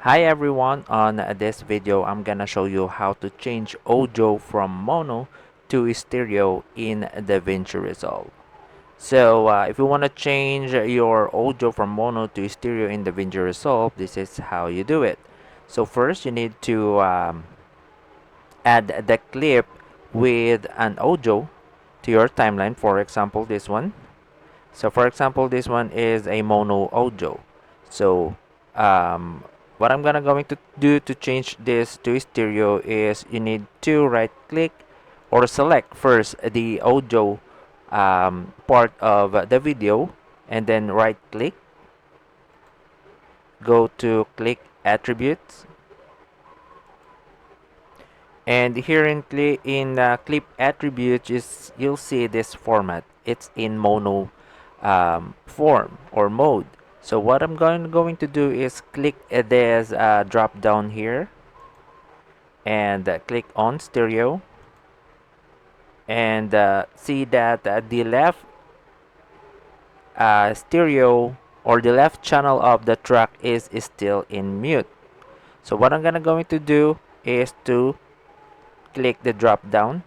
Hi everyone, on this video I'm gonna show you how to change audio from mono to stereo in Davinci Resolve. So if you want to change your audio from mono to stereo in Davinci Resolve, this is how you do it. So first you need to add the clip with an audio to your timeline. For example, this one. So for example, this one is a mono audio. So um, what I'm gonna going to do to change this to stereo is you need to right click or select first the audio part of the video, and then right click, go to click attributes, and here in clip attributes you'll see this format. It's in mono form or mode. So what I'm going to do is click this drop down here and click on stereo, and see that the left stereo or the left channel of the track is still in mute. So what I'm going to do is to click the drop down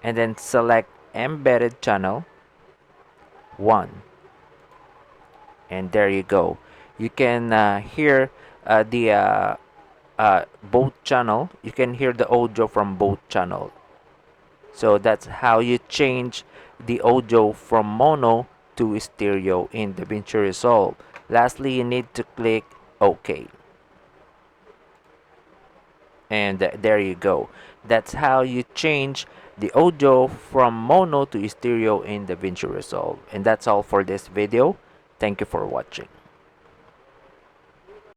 and then select embedded channel 1, and there you go. You can hear the both channel. You can hear the audio from both channel. So that's how you change the audio from mono to stereo in Davinci Resolve. Lastly, you need to click OK, and there you go. That's how you change the audio from mono to stereo in Davinci Resolve. And that's all for this video. Thank you for watching.